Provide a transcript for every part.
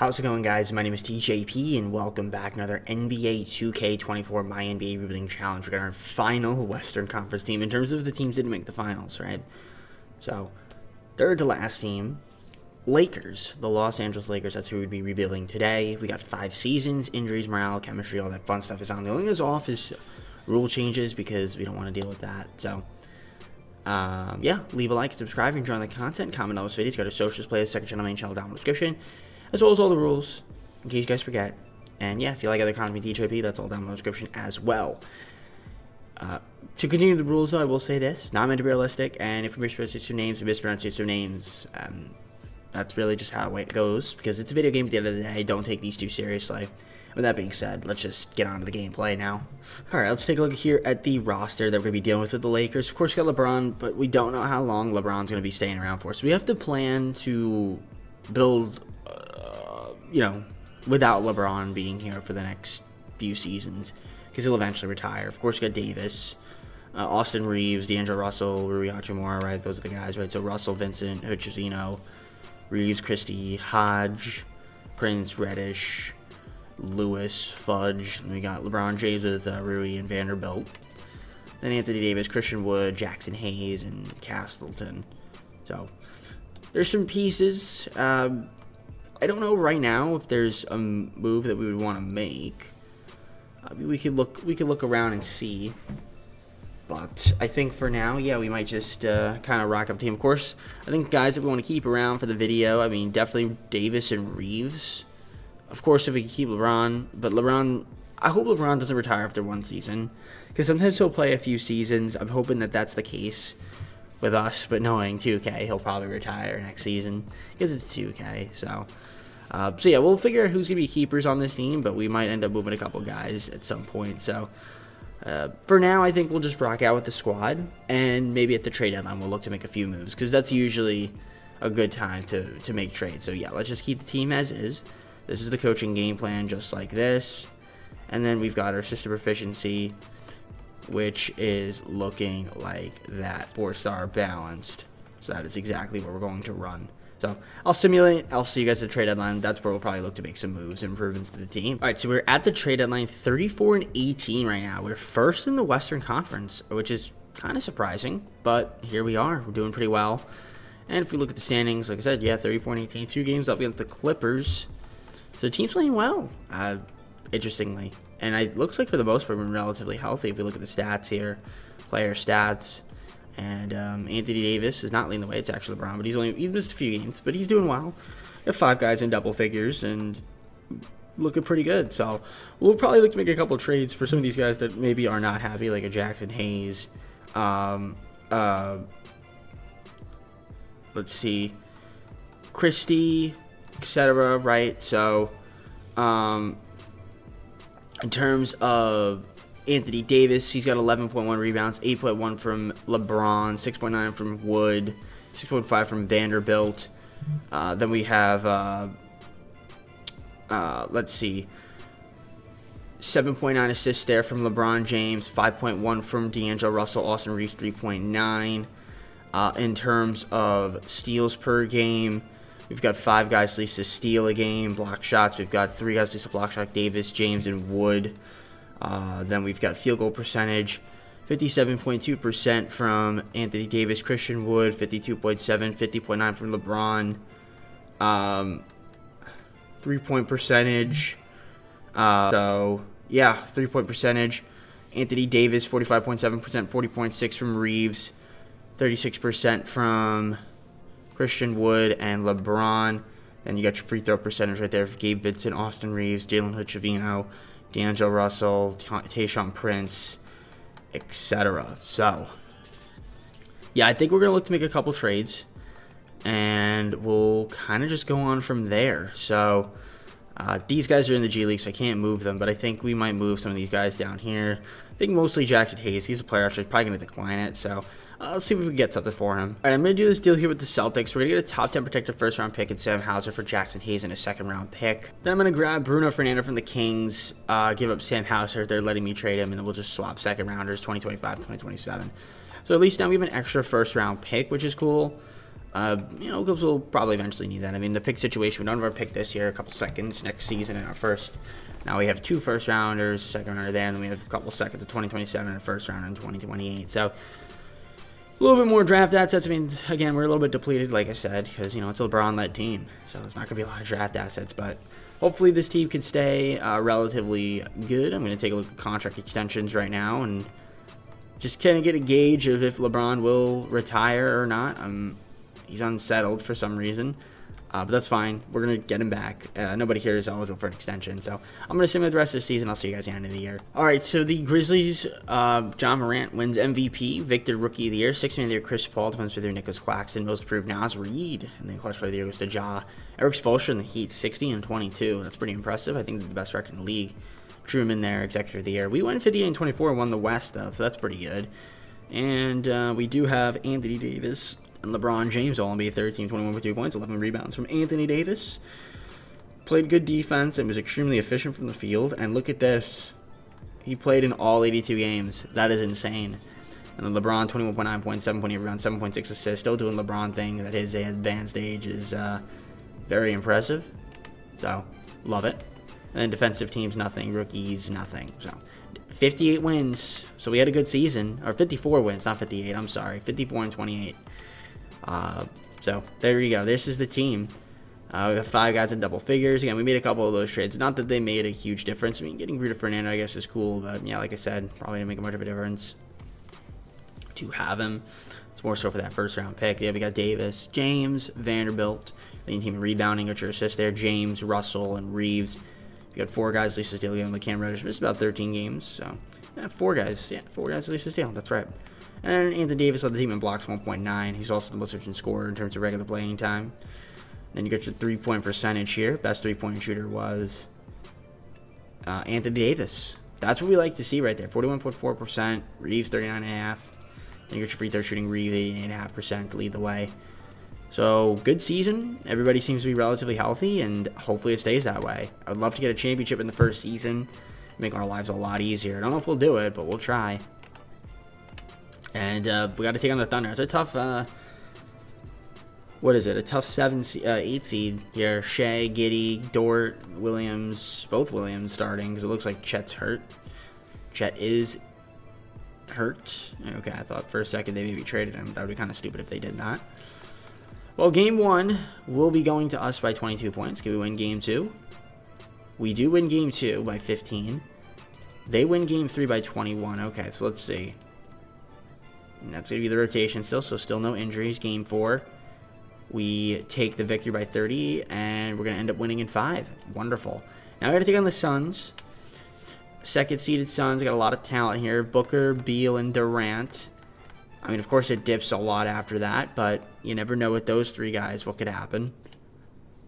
How's it going, guys? My name is TJP, and welcome back to another NBA 2K24 MyNBA Rebuilding Challenge. We're going to our final Western Conference team in terms of the teams that didn't make the finals, right? So, third to last team, Lakers, the Los Angeles Lakers. That's who we'd be rebuilding today. We got 5 seasons, injuries, morale, chemistry, all that fun stuff is on. The only thing that's off is rule changes because we don't want to deal with that. So, yeah, leave a like and subscribe if you're enjoying the content. Comment on this video. Go to socials, play, second channel, main channel down in the description, as well as all the rules, in case you guys forget. And yeah, if you like other content with DJP, that's all down in the description as well. To continue the rules, though, I will say this: not meant to be realistic, and if we mispronounce some names, we mispronounce some names. That's really just how it goes, because it's a video game at the end of the day. Don't take these too seriously. With that being said, let's just get on to the gameplay now. Alright, let's take a look here at the roster that we're going to be dealing with the Lakers. Of course, we got LeBron, but we don't know how long LeBron's going to be staying around for. So we have to plan to build, without LeBron being here for the next few seasons, because he'll eventually retire. Of course, we got Davis, Austin Reeves, D'Angelo Russell, Rui Hachimura, right? Those are the guys, right? So Russell, Vincent, Hutchinson, Reeves, Christie, Hodge, Prince, Reddish, Lewis, Fudge. And we got LeBron James with Rui and Vanderbilt. Then Anthony Davis, Christian Wood, Jackson Hayes, and Castleton. So there's some pieces. I don't know right now if there's a move that we would want to make. We could look around and see. But I think for now, yeah, we might just kind of rock up the team. Of course, I think guys that we want to keep around for the video, I mean, definitely Davis and Reeves. Of course, if we can keep LeBron, but LeBron, I hope LeBron doesn't retire after one season, because sometimes he'll play a few seasons. I'm hoping that that's the case with us, but knowing 2K, he'll probably retire next season, because it's 2K, so yeah, we'll figure out who's going to be keepers on this team, but we might end up moving a couple guys at some point, so for now, I think we'll just rock out with the squad, and maybe at the trade deadline, we'll look to make a few moves, because that's usually a good time to make trades. So yeah, let's just keep the team as is. This is the coaching game plan, just like this. And then we've got our system proficiency, which is looking like that. 4-star balanced. So that is exactly what we're going to run. So I'll simulate. I'll see you guys at the trade deadline. That's where we'll probably look to make some moves and improvements to the team. All right, so we're at the trade deadline, 34-18 right now. We're first in the Western Conference, which is kind of surprising. But here we are. We're doing pretty well. And if we look at the standings, like I said, yeah, 34-18, 2 games up against the Clippers. So the team's playing well, interestingly. And it looks like for the most part we're relatively healthy if we look at the stats here, player stats. And Anthony Davis is not leading the way. It's actually LeBron, but he's missed a few games, but he's doing well. We have 5 guys in double figures and looking pretty good. So we'll probably look to make a couple trades for some of these guys that maybe are not happy, like a Jackson Hayes. Let's see, Christie, etc. Right? So in terms of Anthony Davis, he's got 11.1 rebounds, 8.1 from LeBron, 6.9 from Wood, 6.5 from Vanderbilt. Then we have let's see, 7.9 assists there from LeBron James, 5.1 from D'Angelo Russell, Austin Reeves 3.9. In terms of steals per game, we've got 5 guys at least to steal a game. Block shots, we've got 3 guys at least to block shot: Davis, James, and Wood. Then we've got field goal percentage, 57.2% from Anthony Davis, Christian Wood, 52.7, 50.9 from LeBron. 3-point percentage. So yeah, 3-point percentage. Anthony Davis, 45.7%, 40.6 from Reeves, 36% from Christian Wood and LeBron. Then you got your free throw percentage right there for Gabe Vincent, Austin Reeves, Jalen Hood-Schifino, D'Angelo Russell, Tayshaun Prince, etc. So, yeah, I think we're going to look to make a couple trades, and we'll kind of just go on from there. So, these guys are in the G League, so I can't move them, but I think we might move some of these guys down here. I think mostly Jackson Hayes. He's a player, actually, probably going to decline it, so let's see if we can get something for him. All right, I'm going to do this deal here with the Celtics. We're going to get a top 10 protected first-round pick and Sam Hauser for Jackson Hayes and a second-round pick. Then I'm going to grab Bruno Fernando from the Kings, give up Sam Hauser if they're letting me trade him, and then we'll just swap second-rounders, 2025, 2027. So at least now we have an extra first-round pick, which is cool. Because we'll probably eventually need that. I mean, the pick situation, we don't have our pick this year, a couple seconds next season in our first. Now we have 2 first rounders, second rounder there, and then we have a couple seconds to 2027 and a first rounder in 2028. So a little bit more draft assets. I mean, again, we're a little bit depleted, like I said, because, it's a LeBron-led team. So there's not going to be a lot of draft assets, but hopefully this team can stay relatively good. I'm going to take a look at contract extensions right now and just kind of get a gauge of if LeBron will retire or not. He's unsettled for some reason, but that's fine. We're going to get him back. Nobody here is eligible for an extension, so I'm going to simulate the rest of the season. I'll see you guys at the end of the year. All right, so the Grizzlies, John Morant wins MVP, Victor Rookie of the Year, 6th Man of the Year, Chris Paul, Defensive Player of the Year, Nicholas Claxton, Most Improved, Naz Reid, and then Clutch Player of the Year goes to Ja. Eric Spoelstra in the Heat, 60 and 22. That's pretty impressive. I think they're the best record in the league. Truman there, Executive of the Year. We went 58 and 24 and won the West, though, so that's pretty good. And we do have Anthony Davis and LeBron James, all NBA 13, 21 with 2 points, 11 rebounds from Anthony Davis. Played good defense and was extremely efficient from the field. And look at this. He played in all 82 games. That is insane. And then LeBron, 21.9 points, 7.8 rebounds, 7.6 assists. Still doing LeBron things at his advanced age is very impressive. So, love it. And then defensive teams, nothing. Rookies, nothing. So, 58 wins. So, we had a good season. Or 54 wins, not 58. I'm sorry. 54 and 28. So there you go. This is the team. We have 5 guys in double figures. Again, we made a couple of those trades. Not that they made a huge difference. I mean, getting Rudy Fernando, I guess, is cool. But, yeah, like I said, probably didn't make much of a difference to have him. It's more so for that first-round pick. Yeah, we got Davis, James, Vanderbilt. Leading team in rebounding. Got your assist there. James, Russell, and Reeves. You got 4 guys. Lisa Steele, giving Cam Reddish. Missed about 13 games. So, yeah, 4 guys. Yeah, 4 guys. Lisa Steele. That's right. And Anthony Davis led the team in blocks, 1.9. He's also the most efficient scorer in terms of regular playing time. Then you get your 3-point percentage here. Best 3-point shooter was Anthony Davis. That's what we like to see right there. 41.4%. Reeves, 39.5%. Then you get your free throw shooting. Reeves, 88.5% to lead the way. So, good season. Everybody seems to be relatively healthy, and hopefully it stays that way. I would love to get a championship in the first season. Make our lives a lot easier. I don't know if we'll do it, but we'll try. And we got to take on the Thunder. It's a tough, what is it? A tough 8 seed here. Shea, Giddey, Dort, Williams, both Williams starting because it looks like Chet's hurt. Chet is hurt. Okay, I thought for a second they maybe traded him. That would be kind of stupid if they did that. Well, game 1 will be going to us by 22 points. Can we win game 2? We do win game 2 by 15. They win game 3 by 21. Okay, so let's see. And that's going to be the rotation still, so still no injuries. Game 4, we take the victory by 30, and we're going to end up winning in 5. Wonderful. Now we got to take on the Suns. Second-seeded Suns. Got a lot of talent here. Booker, Beal, and Durant. I mean, of course, it dips a lot after that, but you never know with those 3 guys what could happen.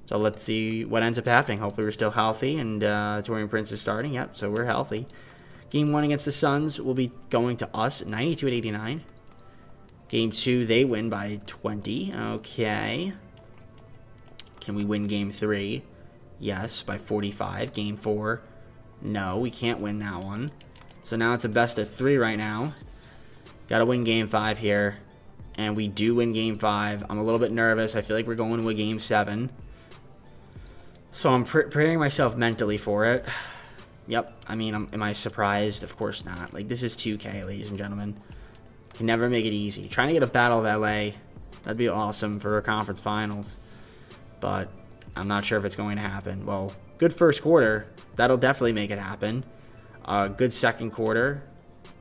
So let's see what ends up happening. Hopefully we're still healthy, and Taurean Prince is starting. Yep, so we're healthy. Game 1 against the Suns will be going to us, 92-89. Game 2, they win by 20. Okay. Can we win Game 3? Yes, by 45. Game 4, no, we can't win that one. So now it's a best of 3 right now. Got to win Game 5 here. And we do win Game 5. I'm a little bit nervous. I feel like we're going to a Game 7. So I'm preparing myself mentally for it. Yep. I mean, am I surprised? Of course not. Like, this is 2K, ladies and gentlemen. Can never make it easy. Trying to get a Battle of LA, that'd be awesome for our conference finals. But I'm not sure if it's going to happen. Well, good first quarter. That'll definitely make it happen. Good second quarter.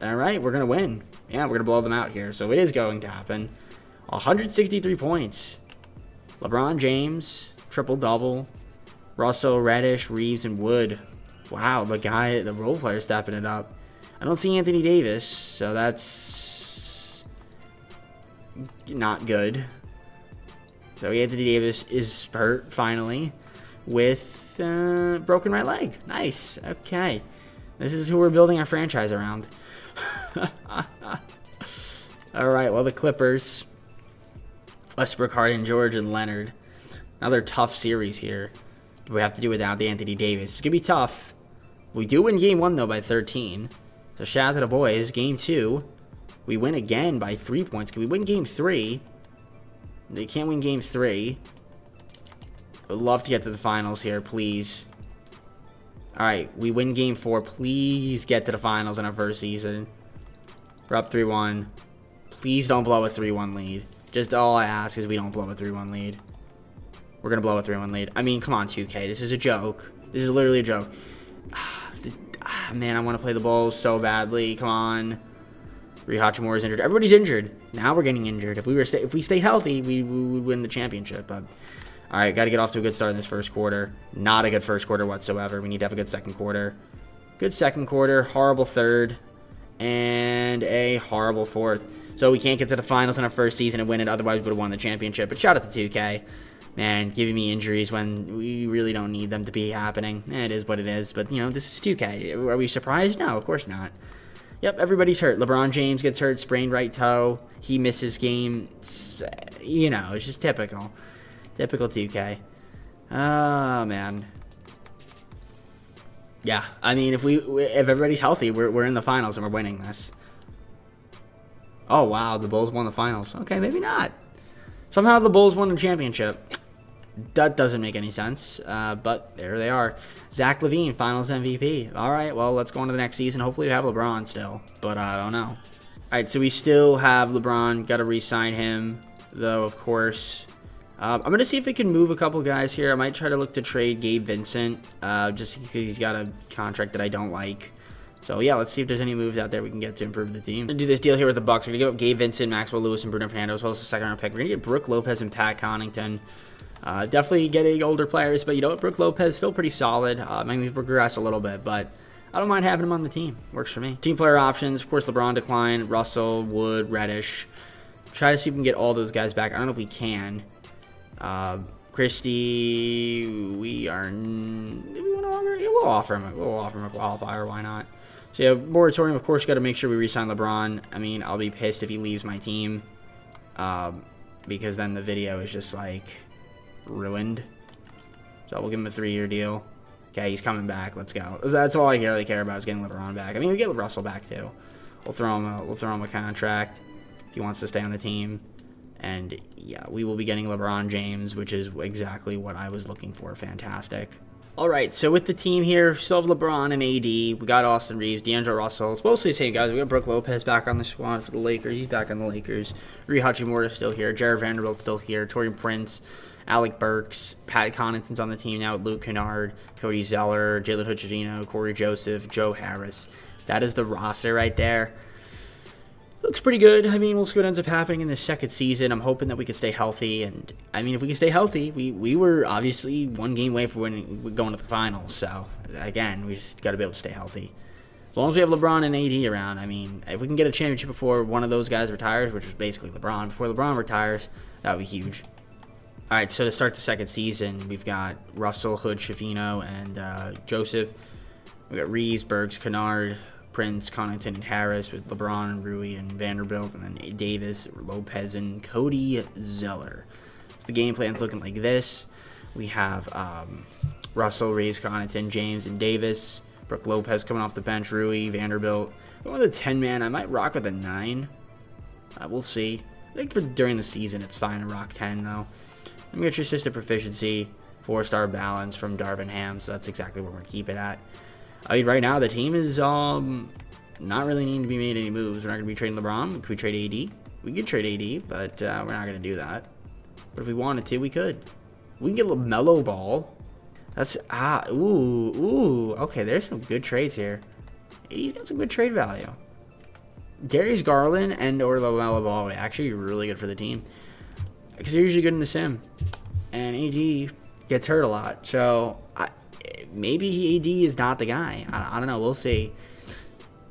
All right, we're going to win. Yeah, we're going to blow them out here. So it is going to happen. 163 points. LeBron James, triple-double. Russell, Reddish, Reeves, and Wood. Wow, the role player stepping it up. I don't see Anthony Davis, so that's not good. So Anthony Davis is hurt, finally, with broken right leg. Nice. Okay. This is who we're building our franchise around. All right, well, the Clippers. Westbrook, Harden, George, and Leonard. Another tough series here. We have to do without the Anthony Davis. It's going to be tough. We do win Game 1, though, by 13. So shout out to the boys. Game 2, we win again by 3 points. Can we win Game 3? They can't win game 3. I would love to get to the finals here, please. Alright, we win game 4. Please get to the finals in our first season. We're up 3-1. Please don't blow a 3-1 lead. Just all I ask is we don't blow a 3-1 lead. We're going to blow a 3-1 lead. I mean, come on, 2K. This is a joke. This is literally a joke. Man, I want to play the Bulls so badly. Come on. Rui Hachimura is injured. Everybody's injured. Now we're getting injured. If we stay healthy, we would win the championship. But all right, got to get off to a good start in this first quarter. Not a good first quarter whatsoever. We need to have a good second quarter. Good second quarter. Horrible third. And a horrible fourth. So we can't get to the finals in our first season and win it. Otherwise, we would have won the championship. But shout out to 2K. Man, giving me injuries when we really don't need them to be happening. It is what it is. But, you know, this is 2K. Are we surprised? No, of course not. Yep, everybody's hurt. LeBron James gets hurt, sprained right toe. He misses game. You know, it's just typical. Typical 2K. Oh, man. Yeah, I mean, if everybody's healthy, we're in the finals and we're winning this. Oh, wow, the Bulls won the finals. Okay, maybe not. Somehow the Bulls won the championship. That doesn't make any sense, but there they are. Zach LaVine, Finals MVP. All right, well, let's go on to the next season. Hopefully we have LeBron still, but I don't know. All right, so we still have LeBron. Got to re-sign him, though, of course. I'm going to see if we can move a couple guys here. I might try to look to trade Gabe Vincent, just because he's got a contract that I don't like. So, yeah, let's see if there's any moves out there we can get to improve the team. We're going to do this deal here with the Bucks. We're going to give up Gabe Vincent, Maxwell Lewis, and Bruno Fernando, as well as a second-round pick. We're going to get Brook Lopez and Pat Connaughton. Definitely getting older players, but you know what? Brook Lopez still pretty solid. Maybe we've progressed a little bit, but I don't mind having him on the team. Works for me. Team player options, of course, LeBron declined, Russell, Wood, Reddish. Try to see if we can get all those guys back. I don't know if we can. Christie, we are. We'll offer him. We'll offer him a qualifier. Why not? So yeah, moratorium. Of course, got to make sure we re-sign LeBron. I mean, I'll be pissed if he leaves my team, because then the video is just like ruined. So we'll give him a 3-year deal. Okay, he's coming back. Let's go. That's all I really care about is getting LeBron back. I mean, we get Russell back too. We'll throw him a contract if he wants to stay on the team. And yeah, we will be getting LeBron James, which is exactly what I was looking for. Fantastic. All right, so with the team here, still have LeBron and AD. We got Austin Reeves, D'Angelo Russell. It's mostly the same guys. We got Brook Lopez back on the squad for the Lakers. He's back on the Lakers. Rui Hachimura is still here. Jared Vanderbilt still here. Taurean Prince, Alec Burks, Pat Connaughton's on the team now with Luke Kennard, Cody Zeller, Jalen Hood-Schifino, Corey Joseph, Joe Harris. That is the roster right there. Looks pretty good. I mean, we'll see what ends up happening in the second season. I'm hoping that we can stay healthy. And, I mean, if we can stay healthy, we were obviously one game away from going to the finals. So, again, we just got to be able to stay healthy. As long as we have LeBron and AD around, I mean, if we can get a championship before one of those guys retires, which is basically LeBron, before LeBron retires, that would be huge. All right, so to start the second season, we've got Russell, Hood, Schifino, and Joseph. We've got Reeves, Burks, Kennard, Prince, Connaughton, and Harris with LeBron, and Rui, and Vanderbilt, and then Davis, Lopez, and Cody Zeller. So the game plan's looking like this. We have Russell, Reeves, Connaughton, James, and Davis. Brook Lopez coming off the bench, Rui, Vanderbilt. Going with a 10-man. I might rock with a 9. We'll see. I think for during the season, it's fine to rock 10, though. Let me get your assistant proficiency, 4-star balance from Darvin Ham, so that's exactly where we're going to keep it at. I mean, right now, the team is not really needing to be made any moves. We're not going to be trading LeBron. Could we trade AD? We could trade AD, but we're not going to do that. But if we wanted to, we could. We can get LaMelo Ball. That's, okay, there's some good trades here. AD's got some good trade value. Darius Garland and or LaMelo Ball would actually be really good for the team, because they're usually good in the sim. And AD gets hurt a lot, so maybe AD is not the guy. I don't know. We'll see.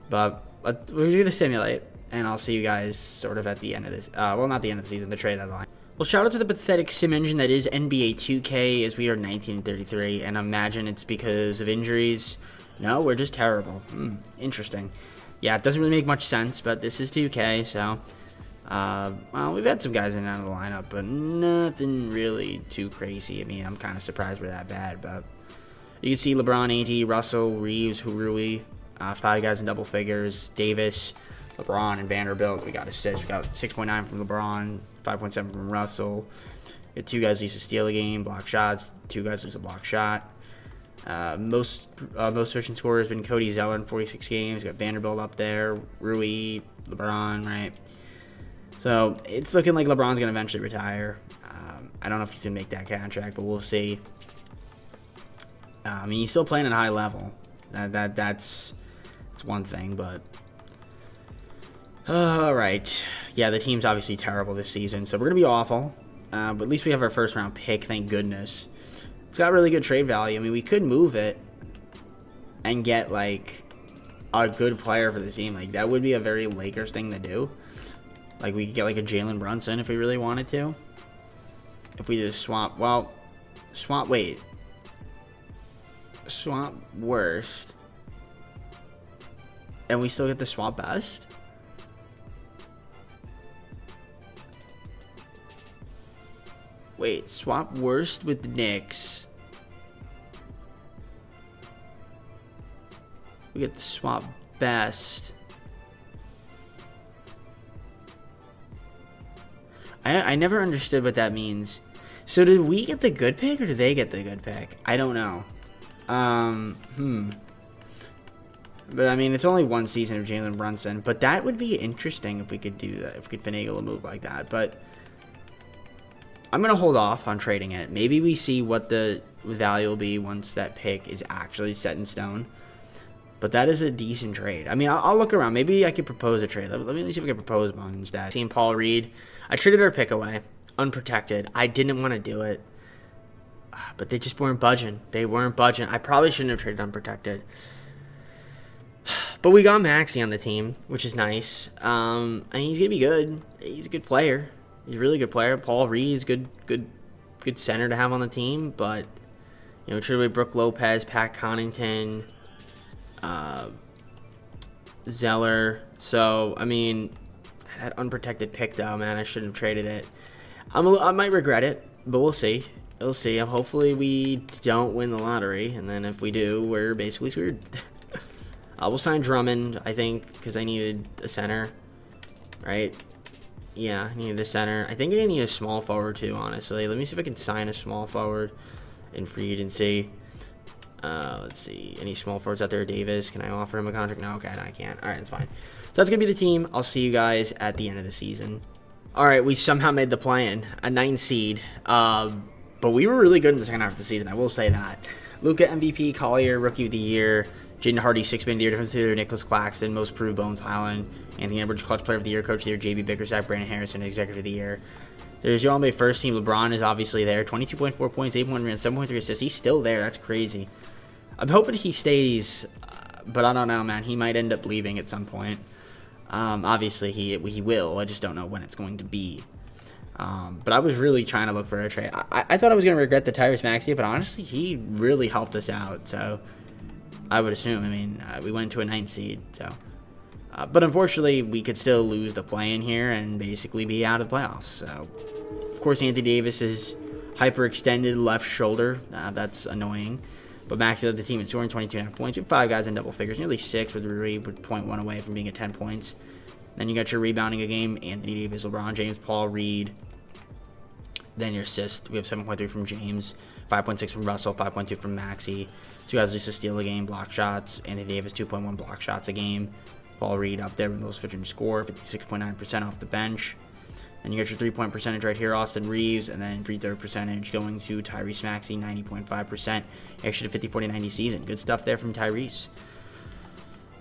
But we're going to simulate, and I'll see you guys sort of at the end of this. Well, not the end of the season, the trade deadline. Well, shout out to the pathetic sim engine that is NBA 2K, as we are 1933, and imagine it's because of injuries. No, we're just terrible. Interesting. Yeah, it doesn't really make much sense, but this is 2K, so... well, we've had some guys in and out of the lineup, but nothing really too crazy. I mean, I'm kind of surprised we're that bad, but... You can see LeBron, AD, Russell, Reeves, Rui, 5 guys in double figures, Davis, LeBron and Vanderbilt. We got assists. We got 6.9 from LeBron, 5.7 from Russell. We got 2 guys lose to steal a game, block shots. 2 guys lose a block shot. Most efficient scorer has been Cody Zeller in 46 games. We got Vanderbilt up there, Rui, LeBron, right? So it's looking like LeBron's going to eventually retire. I don't know if he's going to make that contract, but we'll see. I mean, he's still playing at a high level. That's one thing, but all right. Yeah, the team's obviously terrible this season, so we're going to be awful. But at least we have our first round pick, thank goodness. It's got really good trade value. I mean, we could move it and get, like, a good player for the team. Like, that would be a very Lakers thing to do. Like, we could get, like, a Jalen Brunson if we really wanted to. If we just swap, well, swap worst. And we still get the swap best? Wait, swap worst with the Knicks. We get the swap best. I never understood what that means. So did we get the good pick or did they get the good pick? I don't know. But I mean, it's only one season of Jalen Brunson. But that would be interesting if we could do that. If we could finagle a move like that. But I'm going to hold off on trading it. Maybe we see what the value will be once that pick is actually set in stone. But that is a decent trade. I mean, I'll look around. Maybe I could propose a trade. Let me see if I can propose one instead. Seeing Paul Reed. I traded our pick away. Unprotected. I didn't want to do it. But they just weren't budging. They weren't budging. I probably shouldn't have traded unprotected. But we got Maxey on the team, which is nice. And he's going to be good. He's a good player. He's a really good player. Paul Reed is good center to have on the team. But, you know, traded away Brook Lopez, Pat Connaughton, Zeller. So, I mean, that unprotected pick, though, man, I shouldn't have traded it. I might regret it, but we'll see. We'll see. Hopefully we don't win the lottery, and then if we do, we're basically screwed. I will sign Drummond, I think, because I needed a center, right? Yeah, I needed a center. I think I need a small forward, too, honestly. Let me see if I can sign a small forward in free agency. Let's see. Any small forwards out there? Davis, can I offer him a contract? No, okay, no, I can't. All right, that's fine. So that's going to be the team. I'll see you guys at the end of the season. All right, we somehow made the play-in, a 9 seed. But we were really good in the second half of the season, I will say that. Luka MVP, Collier, Rookie of the Year, Jaden Hardy, 6-man of the year, Defensive Player of the Year, Nicholas Claxton, Most Improved, Bones Highland, Anthony Edwards, Clutch Player of the Year, Coach of the Year, JB Bickerstaff, Brandon Harrison, Executive of the Year. There's your NBA first team. LeBron is obviously there. 22.4 points, 8.1 rebounds, 7.3 assists. He's still there. That's crazy. I'm hoping he stays, but I don't know, man. He might end up leaving at some point. Obviously, he will. I just don't know when it's going to be. But I was really trying to look for a trade. I thought I was going to regret the Tyrese Maxey, but honestly, he really helped us out. So I would assume. I mean, we went to a 9th seed. So, but unfortunately, we could still lose the play-in here and basically be out of the playoffs. So, of course, Anthony Davis is hyperextended left shoulder. That's annoying. But Maxey led the team at 222.5 points. We have 5 guys in double figures, nearly 6 with Rui, with 0.1 away from being at 10 points. Then you got your rebounding a game, Anthony Davis, LeBron James, Paul Reed. Then your assist, we have 7.3 from James, 5.6 from Russell, 5.2 from Maxey. 2 guys just to steal a game, block shots. Anthony Davis, 2.1 block shots a game. Paul Reed up there with most efficient score, 56.9% off the bench. Then you got your 3-point percentage right here, Austin Reeves, and then free throw percentage going to Tyrese Maxey, 90.5%. Actually, a 50-40-90 season. Good stuff there from Tyrese.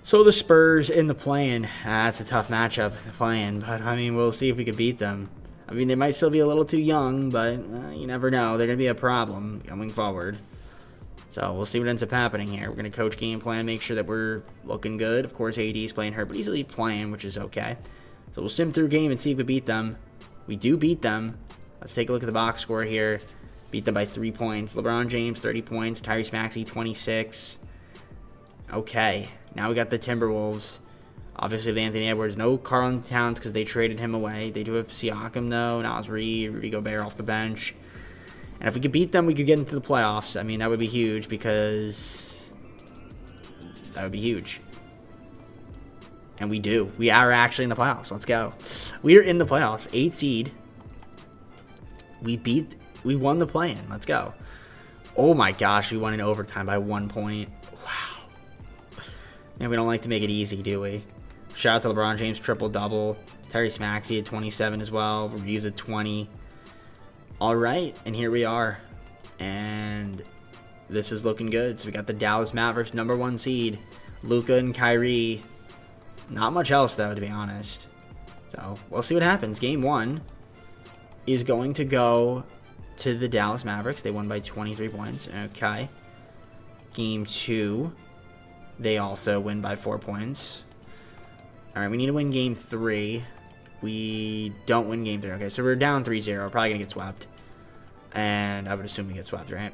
So the Spurs in the play-in. That's a tough matchup, the play-in, but I mean, we'll see if we can beat them. I mean, they might still be a little too young, but you never know. They're going to be a problem going forward. So we'll see what ends up happening here. We're going to coach game plan, make sure that we're looking good. Of course, AD is playing hurt, but he's at least playing, which is okay. So we'll sim through game and see if we beat them. We do beat them. Let's take a look at the box score here. Beat them by 3 points. LeBron James, 30 points. Tyrese Maxey, 26. Okay. Now we got the Timberwolves. Obviously, with Anthony Edwards. No Karl Towns because they traded him away. They do have Siakam, though. Nas Reed, Rudy Gobert off the bench. And if we could beat them, we could get into the playoffs. I mean, that would be huge because... that would be huge. And we do. We are actually in the playoffs. Let's go. We are in the playoffs. 8 seed. We won the play-in. Let's go. Oh my gosh, we won in overtime by 1 point. Wow. Man, we don't like to make it easy, do we? Shout out to LeBron James, triple-double. Tyrese Maxey at 27 as well. Reviews at 20. All right, and here we are. And this is looking good. So we got the Dallas Mavericks, #1 seed. Luka and Kyrie. Not much else, though, to be honest. So we'll see what happens. Game 1 is going to go to the Dallas Mavericks. They won by 23 points. Okay. Game 2, they also win by 4 points. All right, we need to win Game 3. We don't win Game 3. Okay, so we're down 3-0. We're probably going to get swept. And I would assume we get swept, right?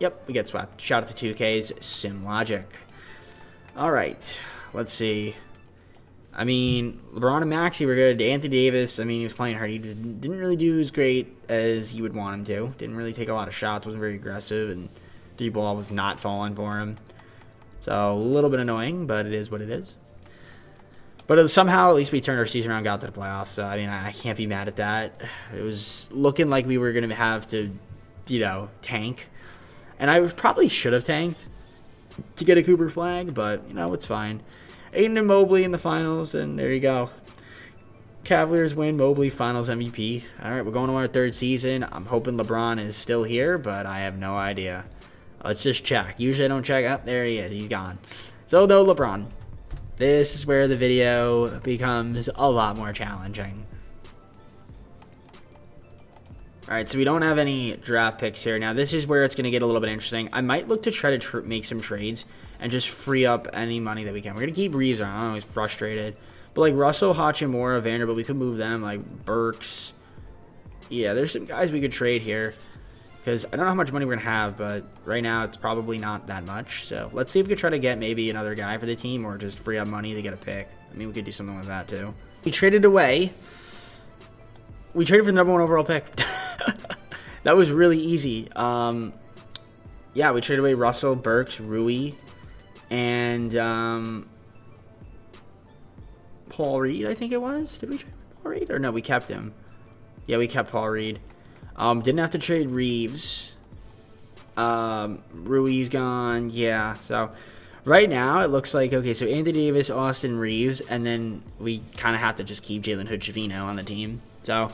Yep, we get swept. Shout out to 2K's Sim Logic. All right, let's see. I mean, LeBron and Maxey were good. Anthony Davis, I mean, he was playing hard. He didn't really do as great as you would want him to. Didn't really take a lot of shots. Wasn't very aggressive. And 3-ball was not falling for him. So, a little bit annoying, but it is what it is. But somehow, at least we turned our season around, got to the playoffs. So, I mean, I can't be mad at that. It was looking like we were going to have to, you know, tank. And I probably should have tanked to get a Cooper flag, but, you know, it's fine. Aiden and Mobley in the finals, and there you go. Cavaliers win, Mobley finals MVP. All right, we're going to our 3rd season. I'm hoping LeBron is still here, but I have no idea. Let's just check. Usually I don't check. Oh, there he is. He's gone. So, though, LeBron. This is where the video becomes a lot more challenging. All right, so we don't have any draft picks here. Now, this is where it's going to get a little bit interesting. I might look to try to make some trades and just free up any money that we can. We're going to keep Reeves around. I don't know, he's frustrated. But, like, Russell, Hachimura, Vanderbilt, we could move them. Like, Burks. Yeah, there's some guys we could trade here. Because I don't know how much money we're going to have, but right now it's probably not that much. So, let's see if we could try to get maybe another guy for the team or just free up money to get a pick. I mean, we could do something like that, too. We traded away. We traded for the #1 overall pick. That was really easy. Yeah, we traded away Russell, Burks, Rui, and Paul Reed, I think it was. Did we trade Paul Reed? Or no, we kept him. Yeah, we kept Paul Reed. Didn't have to trade Reeves. Rui's gone. Yeah, so right now it looks like, okay, so Anthony Davis, Austin Reeves, and then we kind of have to just keep Jalen Hood-Schifino on the team. So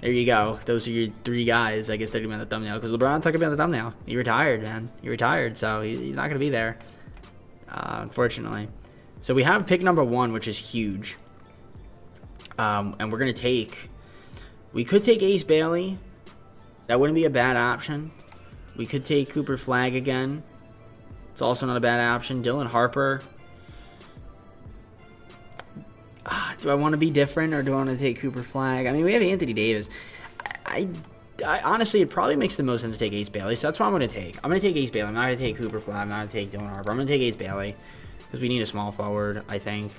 there you go. Those are your 3 guys. I guess they're going to be on the thumbnail because LeBron's not going to be on the thumbnail. He retired, man. He retired, so he's not going to be there, unfortunately. So we have pick #1, which is huge. And we're going to take... We could take Ace Bailey. That wouldn't be a bad option. We could take Cooper Flag again. It's also not a bad option. Dylan Harper. Do I want to be different or do I want to take Cooper Flag? I mean, we have Anthony Davis. I honestly, it probably makes the most sense to take Ace Bailey, so that's what I'm going to take. I'm going to take Ace Bailey. I'm not going to take Cooper Flag. I'm not going to take Dylan Harper. I'm going to take Ace Bailey because we need a small forward, I think,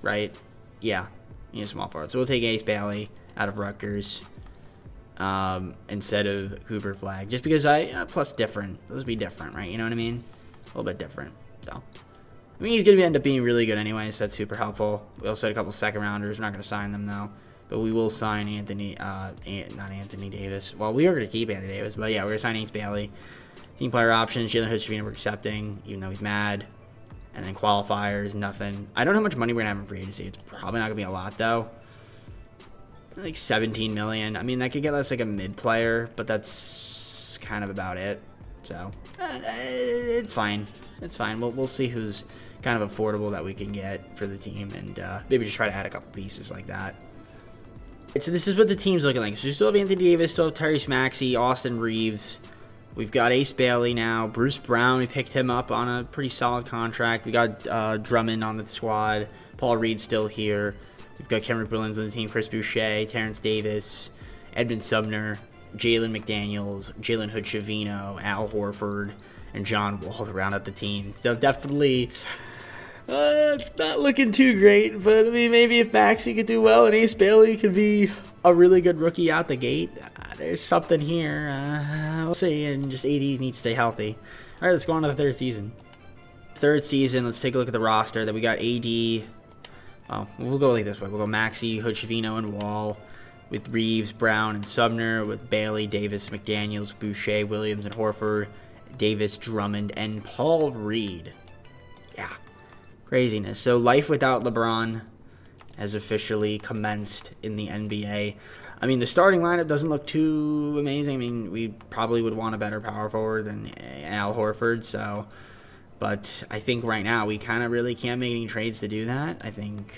right? Yeah, we need a small forward. So we'll take Ace Bailey out of Rutgers instead of Cooper Flag, just because plus different. Those would be different, right? You know what I mean? A little bit different, so... I mean, he's going to end up being really good anyway, so that's super helpful. We also had a couple second-rounders. We're not going to sign them, though. But we will sign not Anthony Davis. Well, we are going to keep Anthony Davis, but yeah, we're going to sign Ace Bailey. Team player options, Jalen Hood-Schifino we're accepting, even though he's mad. And then qualifiers, nothing. I don't know how much money we're going to have in free agency. It's probably not going to be a lot, though. Like $17 million. I mean, that could get us like a mid-player, but that's kind of about it. So, it's fine. It's fine. We'll see who's kind of affordable that we can get for the team, and maybe just try to add a couple pieces like that. So this is what the team's looking like. So we still have Anthony Davis, still have Tyrese Maxey, Austin Reeves. We've got Ace Bailey now. Bruce Brown, we picked him up on a pretty solid contract. We got Drummond on the squad. Paul Reed still here. We've got Cameron Williams on the team, Chris Boucher, Terrence Davis, Edmund Sumner, Jalen McDaniels, Jalen Hood-Schifino, Al Horford, and John Wall to round out the team. So definitely... it's not looking too great, but I mean, maybe if Maxey could do well and Ace Bailey could be a really good rookie out the gate, there's something here. We'll see, and just AD needs to stay healthy. All right, let's go on to the 3rd season. 3rd season, let's take a look at the roster. That we got AD Oh, we'll go like this way. We'll go Maxey, Hood-Schifino, and Wall, with Reeves, Brown, and Sumner, with Bailey, Davis, McDaniels, Boucher, Williams, and Horford, Davis, Drummond, and Paul Reed. Yeah, craziness. So life without LeBron has officially commenced in the NBA. I mean, the starting lineup doesn't look too amazing. I mean, we probably would want a better power forward than Al Horford, so... But I think right now we kind of really can't make any trades to do that. I think,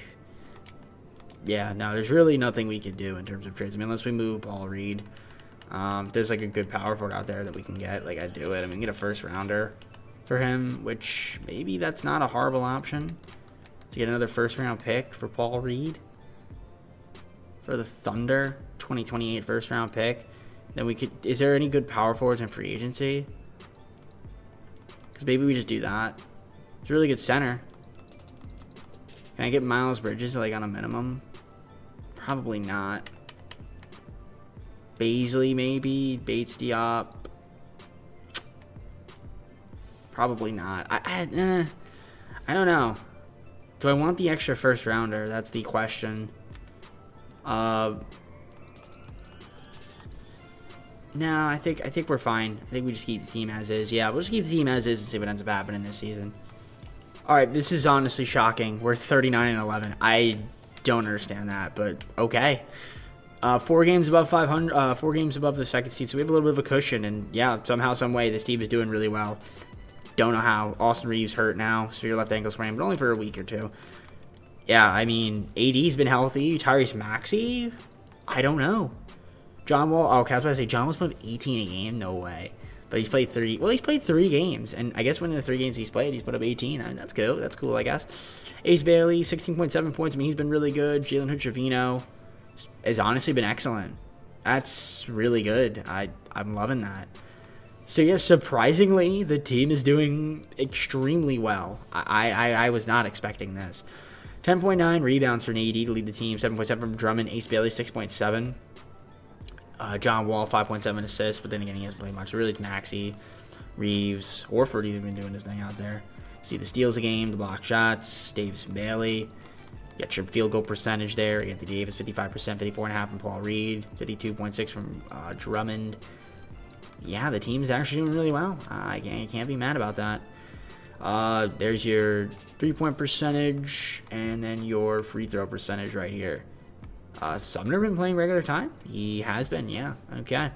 yeah, no, there's really nothing we could do in terms of trades. I mean, unless we move Paul Reed. If there's like a good power forward out there that we can get, like, I'd do it. I mean, get a first rounder for him, which maybe that's not a horrible option. To get another first round pick for Paul Reed. For the Thunder, 2028 first round pick. Then we could, is there any good power forwards in free agency? Maybe we just do that. It's a really good center. Can I get Miles Bridges like on a minimum? Probably not. Baisley maybe. Bates Diop. Probably not. I don't know. Do I want the extra first rounder? That's the question. No, I think we're fine. I think we just keep the team as is. Yeah, we'll just keep the team as is and see what ends up happening this season. All right, this is honestly shocking. We're 39-11. I don't understand that, but okay. 4 games above 500. 4 games above the second seed, so we have a little bit of a cushion. And yeah, somehow, some way, this team is doing really well. Don't know how. Austin Reeves hurt now, severe left ankle sprain, but only for a week or two. Yeah, I mean, AD's been healthy. Tyrese Maxey, I don't know. John Wall, okay, I was about to say, John Wall's put up 18 a game? No way. But he's played 3, well, he's played 3 games, and I guess when in the 3 games he's played, he's put up 18. I mean, that's cool. That's cool, I guess. Ace Bailey, 16.7 points. I mean, he's been really good. Jalen Hood-Schifino has honestly been excellent. That's really good. I'm loving that. So, yeah, surprisingly, the team is doing extremely well. I was not expecting this. 10.9 rebounds for AD to lead the team. 7.7 from Drummond. Ace Bailey, 6.7. John Wall, 5.7 assists, but then again, he hasn't played much. So really, it's Maxey, Reeves, Horford even been doing his thing out there. See the steals a game, the block shots, Davis and Bailey. Get your field goal percentage there. Anthony Davis, 55%, 54.5 from Paul Reed, 52.6 from Drummond. Yeah, the team's actually doing really well. I can't be mad about that. There's your 3-point percentage, and then your free throw percentage right here. Sumner been playing regular time? He has been, yeah. Okay. I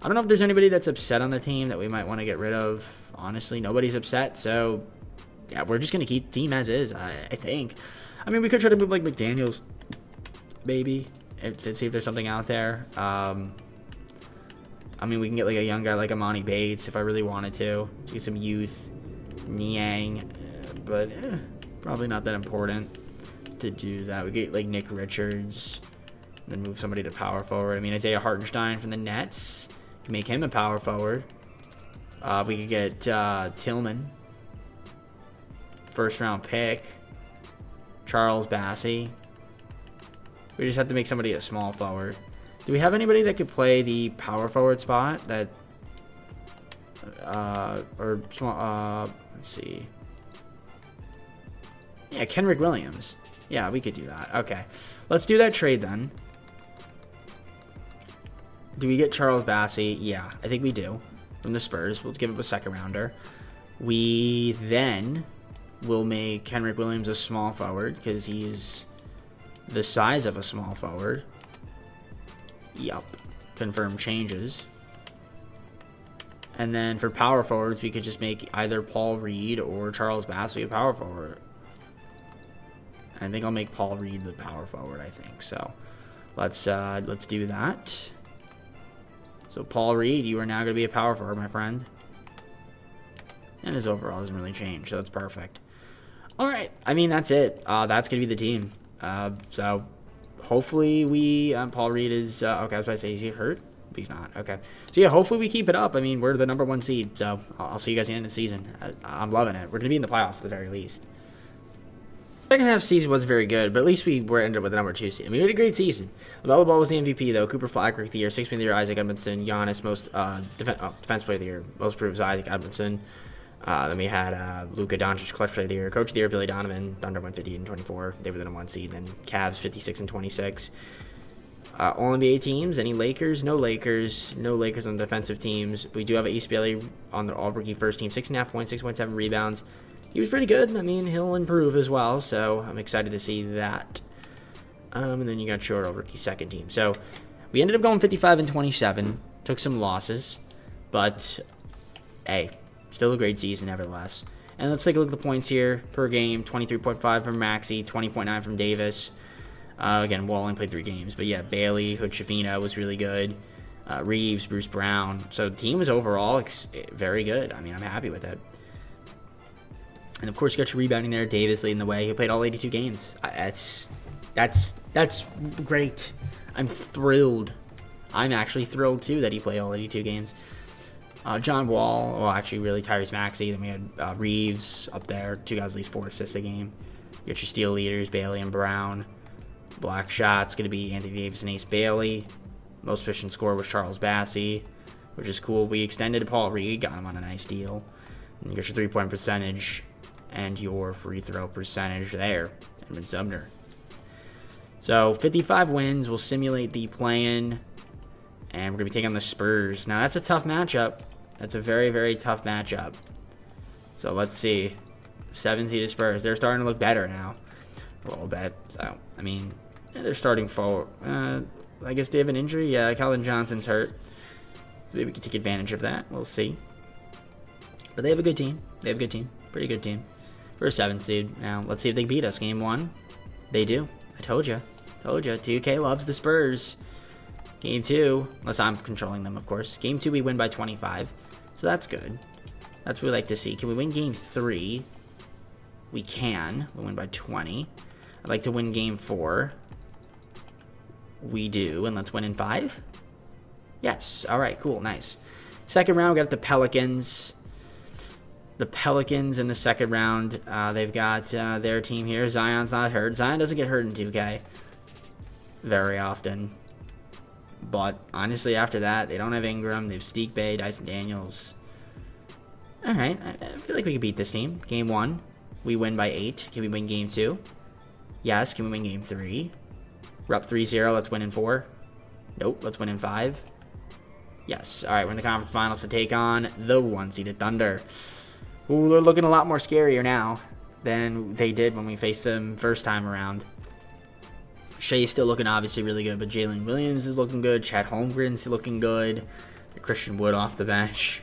don't know if there's anybody that's upset on the team that we might want to get rid of. Honestly, nobody's upset, so yeah, we're just going to keep the team as is, I think. I mean, we could try to move like McDaniels, maybe, to see if there's something out there. I mean, we can get like a young guy like Amani Bates if I really wanted to get some youth. Niang, but probably not that important to do that. We get like Nick Richards. Then move somebody to power forward. I mean, Isaiah Hartenstein from the Nets. Can make him a power forward. We could get Tillman. First round pick. Charles Bassey. We just have to make somebody a small forward. Do we have anybody that could play the power forward spot? That or small? Let's see. Yeah, Kenrick Williams. Yeah, we could do that. Okay, let's do that trade then. Do we get Charles Bassey? Yeah, I think we do. From the Spurs. We'll give him a second rounder. We then will make Kenrick Williams a small forward because he's the size of a small forward. Yup. Confirm changes. And then for power forwards, we could just make either Paul Reed or Charles Bassey a power forward. I think I'll make Paul Reed the power forward, I think. So let's do that. So Paul Reed, you are now going to be a power forward, my friend. And his overall doesn't really change, so that's perfect. All right, I mean, that's it. That's going to be the team. So hopefully we, Paul Reed is, okay, I was about to say, is he hurt? He's not. Okay. So yeah, hopefully we keep it up. I mean, we're the #1 seed, so I'll see you guys at the end of the season. I'm loving it. We're going to be in the playoffs at the very least. Second half season wasn't very good, but at least we ended up with the #2 seed. I mean, we had a great season. LaMelo Ball was the MVP, though. Cooper Flag Rookie of the Year, 6th Man of the Year, Isaac Edmondson. Giannis, most defense player of the year. Most improved, Isaac Edmondson. Then we had Luka Doncic, clutch player of the year. Coach of the year, Billy Donovan. Thunder went 58-24. They were the #1 seed. Then Cavs 56-26. All NBA teams. Any Lakers? No Lakers. No Lakers on the defensive teams. We do have Ace Bailey on the all-rookie first team. 6.5 points, 6.7 rebounds. He was pretty good. I mean, he'll improve as well, so I'm excited to see that. And then you got Short, all-rookie second team. So we ended up going 55-27. Took some losses, but hey, still a great season nevertheless. And let's take a look at the points here per game. 23.5 from Maxey, 20.9 from Davis. Again, Walling played 3 games. But yeah, Bailey, Hood-Shafino was really good. Reeves, Bruce Brown. So the team was overall very good. I mean, I'm happy with it. And of course, you got your rebounding there. Davis leading the way. He played all 82 games. That's great. I'm thrilled. I'm actually thrilled, too, that he played all 82 games. John Wall, well, actually, really Tyrese Maxey. Then we had Reeves up there. 2 guys at least 4 assists a game. You got your steal leaders, Bailey and Brown. Block shots going to be Anthony Davis and Ace Bailey. Most efficient scorer was Charles Bassey, which is cool. We extended Paul Reed, got him on a nice deal. And you got your 3-point percentage and your free throw percentage there, Edmund Sumner. So 55 wins. We'll simulate the play-in, and we're going to be taking on the Spurs. Now, that's a tough matchup. That's a very, very tough matchup. So let's see. 7-seeded Spurs. They're starting to look better now. A little bit. So, I mean, they're starting forward. I guess they have an injury. Yeah, Calvin Johnson's hurt. So maybe we can take advantage of that. We'll see. But they have a good team. They have a good team. Pretty good team. For a 7th seed. Now, let's see if they beat us. Game 1. They do. I told you. Told you. 2K loves the Spurs. Game 2. Unless I'm controlling them, of course. Game 2, we win by 25. So that's good. That's what we like to see. Can we win Game 3? We can. We win by 20. I'd like to win Game 4. We do. And let's win in 5. Yes. All right. Cool. Nice. Second round, we got the Pelicans. The Pelicans in the second round. They've got their team here. Zion's not hurt. Zion doesn't get hurt in 2K very often. But honestly, after that, they don't have Ingram. They have Steak Bay, Dyson Daniels. All right. I feel like we can beat this team. Game 1. We win by 8. Can we win Game 2? Yes. Can we win Game 3? We're up 3-0. Let's win in 4. Nope. Let's win in 5. Yes. All right. We're in the conference finals to take on the 1-seeded Thunder. Ooh, they're looking a lot more scarier now than they did when we faced them first time around. Shea's still looking obviously really good, but Jalen Williams is looking good. Chad Holmgren's looking good. Christian Wood off the bench.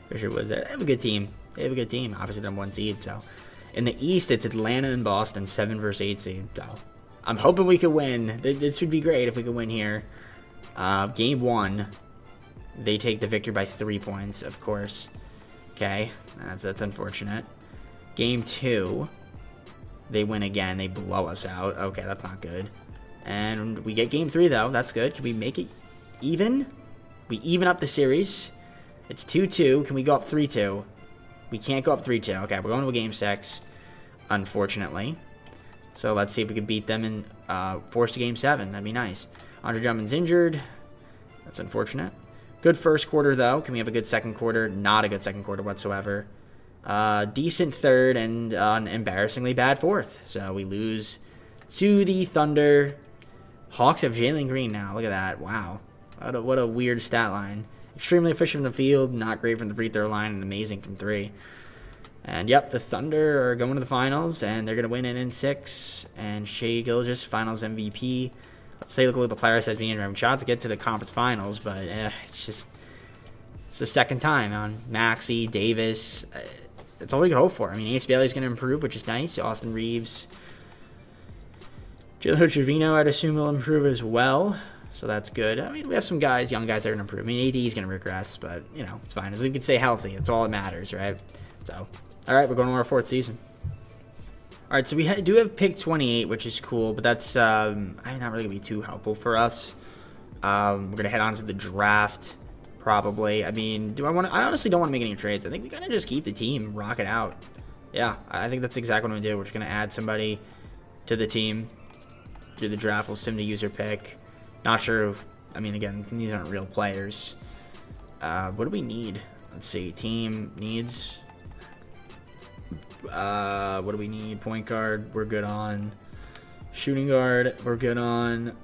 Christian Wood. They have a good team. They have a good team. Obviously, they're 1 seed. So in the East, it's Atlanta and Boston, 7 versus 8 seed. So I'm hoping we could win. This would be great if we could win here. Game 1, they take the victory by 3 points, of course. Okay, that's unfortunate. Game 2, they win again. They blow us out. Okay, that's not good. And we get Game 3, though. That's good. Can we make it even? We even up the series. It's 2-2. Can we go up 3-2? We can't go up 3-2. Okay, we're going to a Game 6, unfortunately. So let's see if we can beat them and force to Game 7. That'd be nice. Andre Drummond's injured. That's unfortunate. Good first quarter, though. Can we have a good second quarter? Not a good second quarter whatsoever. Decent third and an embarrassingly bad fourth. So we lose to the Thunder. Hawks have Jalen Green now. Look at that. Wow. What a weird stat line. Extremely efficient from the field. Not great from the free throw line. And amazing from 3. And, yep, the Thunder are going to the finals. And they're going to win it in 6. And Shai Gilgeous, finals MVP. Let's say look at the player says being shot to get to the conference finals, but it's the second time on Maxey, Davis. That's all we could hope for. I mean, Ace Bailey's going to improve, which is nice. Austin Reeves. Jalen Hood-Shafino, I'd assume, will improve as well, so that's good. I mean, we have some guys, young guys that are going to improve. I mean, AD is going to regress, but, you know, it's fine. As long as we can stay healthy, that's all that matters, right? So, all right, we're going to our 4th season. All right, so we do have pick 28, which is cool, but that's not really going to be too helpful for us. We're going to head on to the draft, probably. I mean, I honestly don't want to make any trades. I think we kind of just keep the team, rock it out. Yeah, I think that's exactly what I'm going to do. We're just going to add somebody to the team, do the draft. We'll sim the user pick. Not sure if, I mean, again, these aren't real players. What do we need? Let's see, team needs. What do we need? Point guard, we're good on. Shooting guard, we're good on.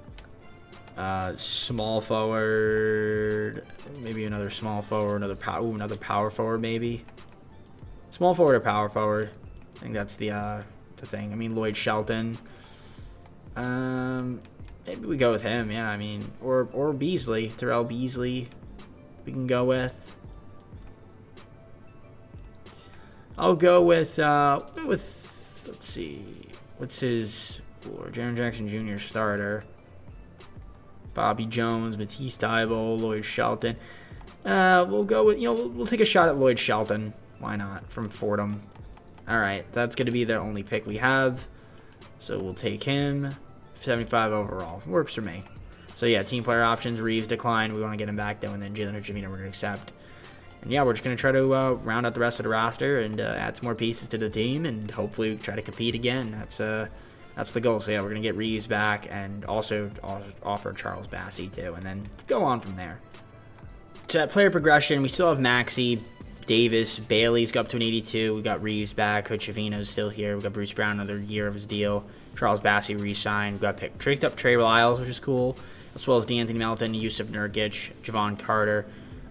Small forward, maybe another small forward, another power forward, maybe. Small forward or power forward. I think that's the thing. I mean, Lloyd Shelton. Maybe we go with him. Yeah, I mean, or Beasley, Terrell Beasley. We can go with. I'll go with let's see, what's his floor? Jaren Jackson Jr. starter. Bobby Jones, Matisse Thybulle, Lloyd Shelton. We'll go with, we'll take a shot at Lloyd Shelton. Why not? From Fordham. All right, that's going to be the only pick we have. So we'll take him. 75 overall. Works for me. So yeah, team player options. Reeves declined. We want to get him back though, and then Jalen Hurts-Jr. we're going to accept. And yeah, we're just going to try to round out the rest of the roster and add some more pieces to the team, and hopefully try to compete again. That's the goal. So yeah, we're going to get Reeves back and also offer Charles Bassey too, and then go on from there. So player progression, we still have Maxey, Davis, Bailey's got up to an 82. We got Reeves back. Hood-Chavino's still here. We got Bruce Brown, another year of his deal. Charles Bassey re-signed. We got picked up Trey Lyles, which is cool, as well as DeAnthony Melton, Yusuf Nurkic, Javon Carter.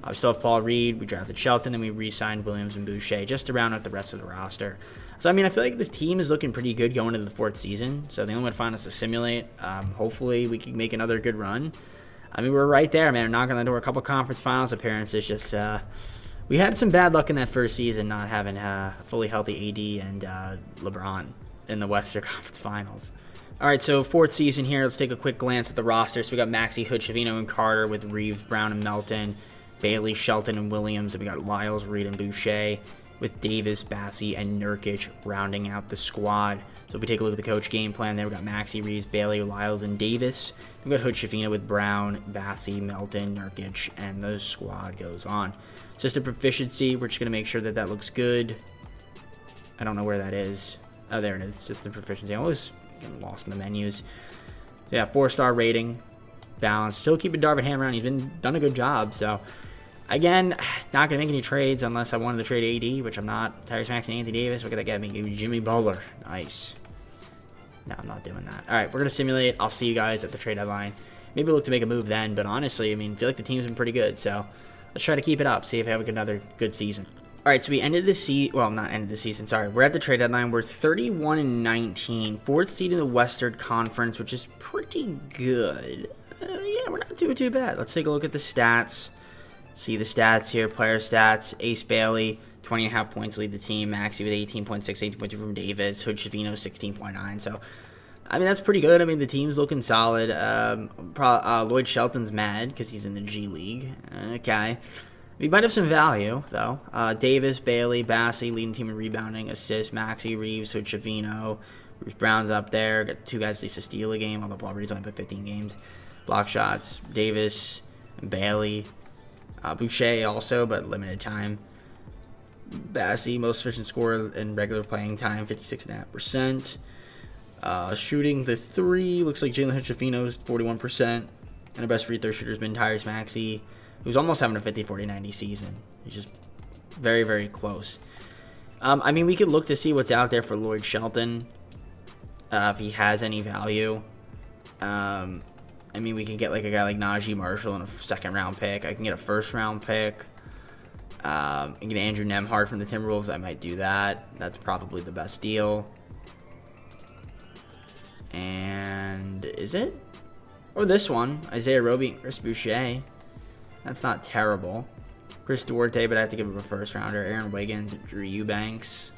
We still have Paul Reed. We drafted Shelton, and we re-signed Williams and Boucher just to round out the rest of the roster. So, I mean, I feel like this team is looking pretty good going into the fourth season. So, the only way to find us to simulate. Hopefully, we can make another good run. I mean, we're right there, man. We're knocking on the door. A couple conference finals appearances. Just, we had some bad luck in that first season not having a fully healthy AD and LeBron in the Western Conference Finals. All right, so fourth season here. Let's take a quick glance at the roster. So, we got Maxey, Hood-Chavino, and Carter with Reeves, Brown, and Melton. Bailey, Shelton, and Williams. And we got Lyles, Reed, and Boucher with Davis, Bassey, and Nurkic rounding out the squad. So if we take a look at the coach game plan there, we got Maxey, Reeves, Bailey, Lyles, and Davis. We got Hood-Chavino with Brown, Bassey, Melton, Nurkic, and the squad goes on. Just a proficiency. We're just going to make sure that that looks good. I don't know where that is. Oh, there it is. It's just the proficiency. I always get lost in the menus. So yeah, 4-star rating. Balance. Still keeping Darvin Ham around. He's done a good job, so... Again, not going to make any trades unless I wanted to trade AD, which I'm not. Tyrese Maxey and Anthony Davis. What could that get me? Jimmy Butler. Nice. No, I'm not doing that. All right, we're going to simulate. I'll see you guys at the trade deadline. Maybe look to make a move then, but honestly, I mean, I feel like the team's been pretty good, so let's try to keep it up, see if we have another good season. All right, so we ended the season. Well, not ended the season, sorry. We're at the trade deadline. We're 31-19. Fourth seed in the Western Conference, which is pretty good. Yeah, we're not too bad. Let's take a look at the stats. See the stats here, player stats. Ace Bailey, 20.5 points, lead the team. Maxey with 18.6, 18.2 from Davis. Hood-Chavino, 16.9. So, I mean, that's pretty good. I mean, the team's looking solid. Lloyd Shelton's mad because he's in the G League. Okay. We might have some value, though. Davis, Bailey, Bassey, leading team in rebounding, assists. Maxey, Reeves, Hood-Chavino. Bruce Brown's up there. Got two guys at least to steal a game, although Paul Reed's only played 15 games. Block shots, Davis and Bailey. Boucher also, but limited time. Bassey, most efficient scorer in regular playing time, 56.5%. Shooting the three, looks like Jalen Hood-Chavino's 41%. And the best free throw shooter has been Tyrese Maxey, who's almost having a 50-40-90 season. He's just very, very close. I mean, we could look to see what's out there for Lloyd Shelton, if he has any value. I mean, we can get like a guy like Najee Marshall in a second-round pick. I can get a first-round pick. I can get Andrew Nembhard from the Timberwolves. I might do that. That's probably the best deal. And is it? Or this one, Isaiah Roby and Chris Boucher. That's not terrible. Chris Duarte, but I have to give him a first-rounder. Aaron Wiggins, Drew Eubanks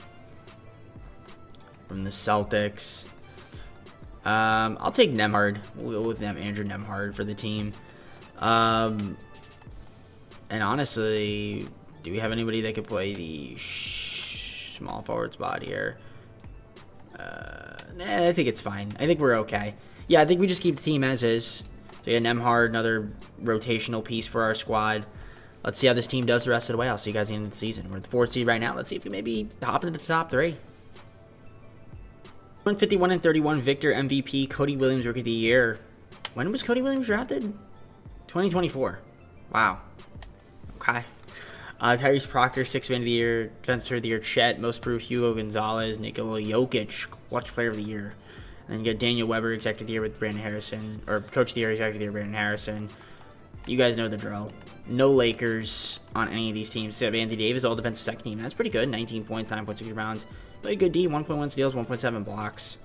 from the Celtics. I'll take Nembhard. We'll go with Andrew Nembhard for the team. And honestly, do we have anybody that could play the small forward spot here? I think it's fine. I think we're okay. Yeah, I think we just keep the team as is. So yeah, Nembhard, another rotational piece for our squad. Let's see how this team does the rest of the way. I'll see you guys at the end of the season. We're at the 4th seed right now. Let's see if we maybe hop into the top 3. 151-31, Victor MVP, Cody Williams Rookie of the Year. When was Cody Williams drafted? 2024. Wow. Okay. Tyrese Proctor, 6th man of the year. Defensive player of the year, Chet. Most improved, Hugo Gonzalez. Nikola Jokic, clutch player of the year. And then you got Daniel Weber, executive of the year with Brandon Harrison. Or coach of the year, executive of the year, Brandon Harrison. You guys know the drill. No Lakers on any of these teams. Except Anthony Davis, all defensive second team. That's pretty good. 19 points, 9.6 rebounds. Played good D, 1.1 steals, 1.7 blocks.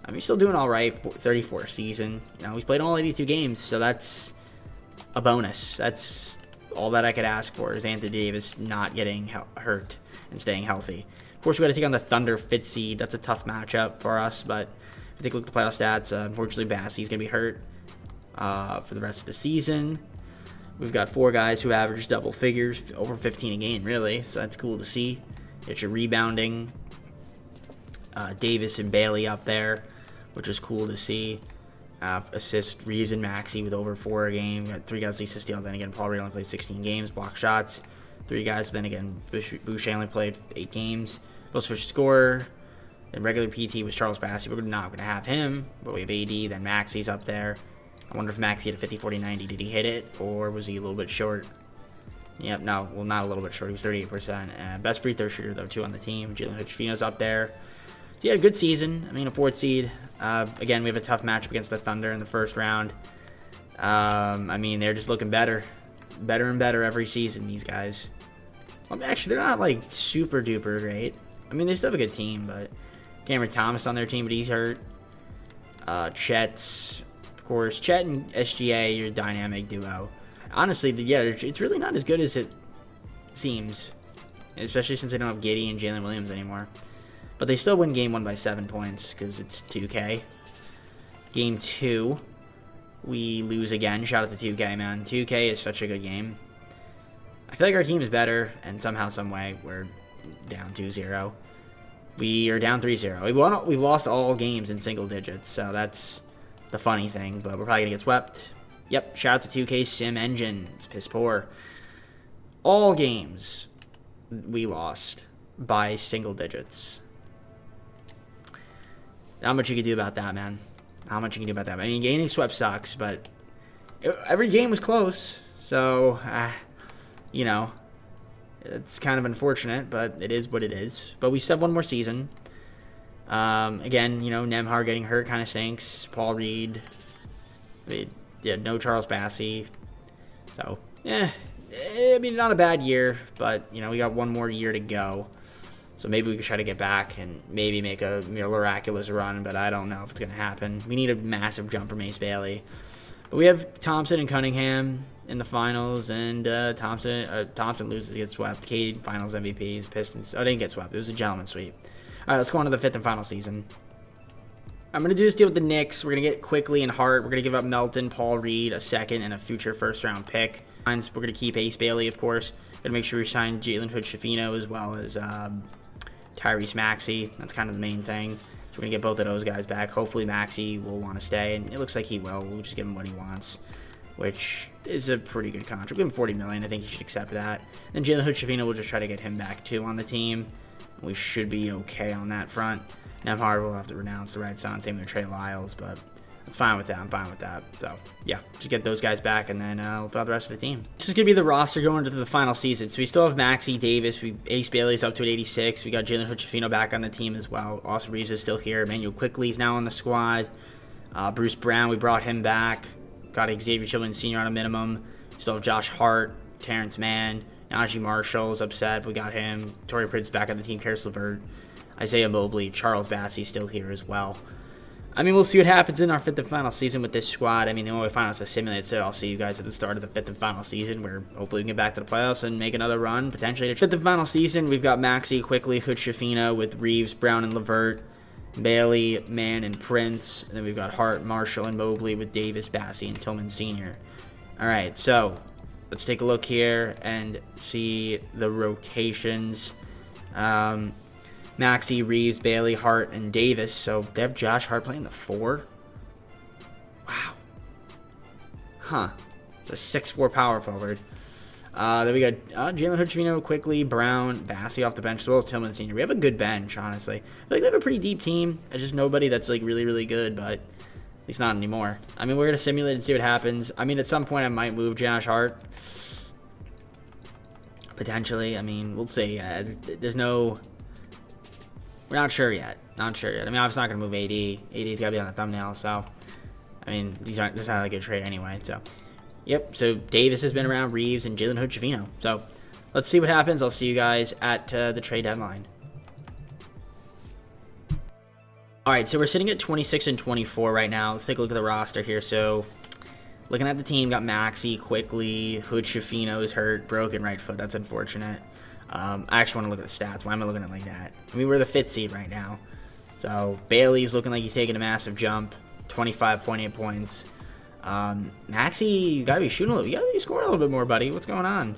I mean, he's still doing all right. 34 season. You know, he's played all 82 games, so that's a bonus. That's all that I could ask for, is Anthony Davis not getting hurt and staying healthy. Of course, we got to take on the Thunder 5th seed. That's a tough matchup for us, but if you take a look at the playoff stats, unfortunately, Bassey's going to be hurt for the rest of the season. We've got 4 guys who average double figures, over 15 a game, really, so that's cool to see. Get your rebounding. Davis and Bailey up there, which is cool to see. Assist, Reeves and Maxey with over 4 a game. Got 3 guys least to steal. Then again, Paul Reed only played 16 games. Block shots, 3 guys. But then again, Boucher only played 8 games. Most efficient scorer. Then regular PT was Charles Bassey. We're not going to have him, but we have AD. Then Maxey's up there. I wonder if Maxey had a 50, 40, 90. Did he hit it, or was he a little bit short? Yep, no, well, not a little bit short. He was 38%. Best free throw shooter, though, too, on the team. Jalen Hood-Schifino's up there. Yeah, good season. I mean, a 4th seed. Again, we have a tough matchup against the Thunder in the first round. I mean, they're just looking better. Better and better every season, these guys. Well, actually, they're not, like, super duper great. I mean, they still have a good team, but Cameron Thomas on their team, but he's hurt. Chet's, of course. Chet and SGA, your dynamic duo. Honestly, yeah, it's really not as good as it seems, especially since they don't have Giddey and Jalen Williams anymore. But they still win game 1 by 7 points because it's 2K. Game 2, we lose again. Shout out to 2K, man. 2K is such a good game. I feel like our team is better, and somehow, some way, we're down 2-0. We are down 3-0. We've lost all games in single digits, so that's the funny thing. But we're probably going to get swept. Yep, shout out to 2K Sim Engine. It's piss poor. All games we lost by single digits. Not much you can do about that, man. Not much you can do about that. I mean, getting swept sucks, but every game was close. So, you know, it's kind of unfortunate, but it is what it is. But we still have one more season. Again, you know, Nembhard getting hurt kind of stinks. Paul Reed. No Charles Bassey. So, I mean, not a bad year, but, you know, we got one more year to go. So maybe we could try to get back and maybe make a miraculous run, but I don't know if it's going to happen. We need a massive jump from Ace Bailey. But we have Thompson and Cunningham in the finals, and Thompson loses, gets swept. Cade, finals MVPs, Pistons. Oh, didn't get swept. It was a gentleman's sweep. All right, let's go on to the 5th and final season. I'm going to do this deal with the Knicks. We're going to get Quickly and Hart. We're going to give up Melton, Paul Reed, a 2nd, and a future first-round pick. We're going to keep Ace Bailey, of course. Going to make sure we sign Jalen Hood-Schifino as well as Tyrese Maxey. That's kind of the main thing. So we're going to get both of those guys back. Hopefully Maxey will want to stay, and it looks like he will. We'll just give him what he wants, which is a pretty good contract. We'll give him $40 million. I think he should accept that. Then Jalen Hood-Schifino, we'll just try to get him back, too, on the team. We should be okay on that front. Nembhard will have to renounce the Red Sox. Same with Trey Lyles, but that's fine with that. I'm fine with that. So, yeah, just get those guys back, and then we'll put out the rest of the team. This is going to be the roster going into the final season. So we still have Maxey, Davis. Ace Bailey's up to an 86. We got Jalen Hood-Schifino back on the team as well. Austin Reeves is still here. Emmanuel Quickly's now on the squad. Bruce Brown, we brought him back. Got Xavier Tillman Sr. on a minimum. Still have Josh Hart, Terrence Mann. Najee Marshall's upset. We got him. Torrey Prince back on the team. Karis LeVert. Isaiah Mobley. Charles Bassey still here as well. I mean, we'll see what happens in our 5th and final season with this squad. I mean, the only way to find out is to simulate, so I'll see you guys at the start of the 5th and final season, where hopefully we can get back to the playoffs and make another run, potentially. The 5th and final season, we've got Maxey, Quickly, Hood-Schifino with Reeves, Brown, and LeVert, Bailey, Mann, and Prince. And then we've got Hart, Marshall, and Mobley with Davis, Bassey, and Tillman Sr. All right, so let's take a look here and see the rotations. Maxey, Reeves, Bailey, Hart, and Davis. So they have Josh Hart playing the 4. Wow. Huh. It's a 6'4" power forward. Then we got Jalen Hood-Schifino, Quickly, Brown, Bassey off the bench, as well as Tillman Sr. We have a good bench, honestly. I feel like we have a pretty deep team. It's just nobody that's like really, really good, but at least not anymore. I mean, we're going to simulate and see what happens. I mean, at some point I might move Josh Hart. Potentially. I mean, we'll see. There's no... We're not sure yet. Not sure yet. I mean, I'm just not going to move AD. AD's got to be on the thumbnail, so... I mean, this is not a good trade anyway, so... Yep, so Davis has been around, Reeves, and Jalen Hood-Schifino. So, let's see what happens. I'll see you guys at the trade deadline. Alright, so we're sitting at 26 and 24 right now. Let's take a look at the roster here. So, looking at the team, got Maxey, Quickly, Hood-Schifino is hurt, broken right foot. That's unfortunate. I actually want to look at the stats. Why am I looking at it like that? I mean, we're the 5th seed right now. So, Bailey's looking like he's taking a massive jump. 25.8 points. Maxey, you gotta be shooting a little. You gotta be scoring a little bit more, buddy. What's going on?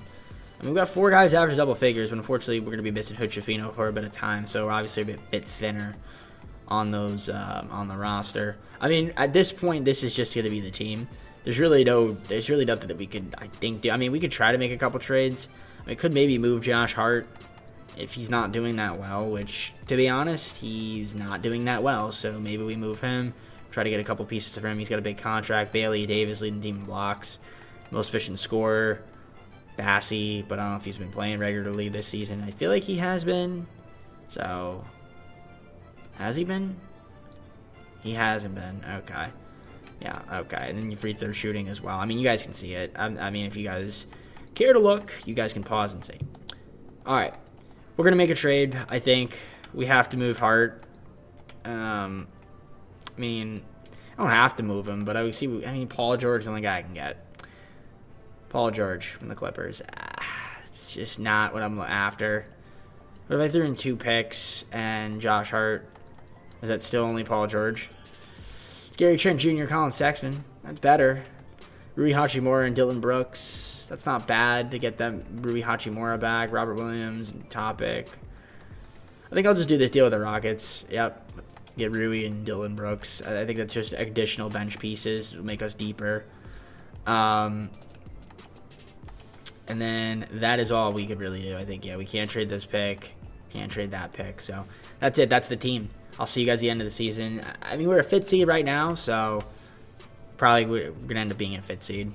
I mean, we've got 4 guys average double figures, but unfortunately, we're gonna be missing Hood-Schifino for a bit of time, so we're obviously a bit thinner on those on the roster. I mean, at this point, this is just gonna be the team. There's really nothing that we could, I think, do. I mean, we could try to make a couple trades. I mean, could maybe move Josh Hart if he's not doing that well, which, to be honest, he's not doing that well. So maybe we move him. Try to get a couple pieces for him. He's got a big contract. Bailey Davis leading team in blocks. Most efficient scorer. Bassey, but I don't know if he's been playing regularly this season. I feel like he has been. So, has he been? He hasn't been. Okay. Yeah, okay. And then you free throw shooting as well. I mean, you guys can see it. I mean, if you guys care to look, you guys can pause and see. All right. We're going to make a trade, I think. We have to move Hart. I mean, I don't have to move him, but I mean, Paul George is the only guy I can get. Paul George from the Clippers. It's just not what I'm after. What if I threw in 2 picks and Josh Hart? Is that still only Paul George? Gary Trent Jr., Colin Sexton. That's better. Rui Hachimura and Dylan Brooks. That's not bad to get them Rui Hachimura back. Robert Williams and Topic. I think I'll just do this deal with the Rockets. Yep. Get Rui and Dylan Brooks. I think that's just additional bench pieces. It'll make us deeper. And then that is all we could really do. I think, yeah, we can't trade this pick. Can't trade that pick. So that's it. That's the team. I'll see you guys at the end of the season. I mean, we're a 5th seed right now, so probably we're going to end up being a 5th seed.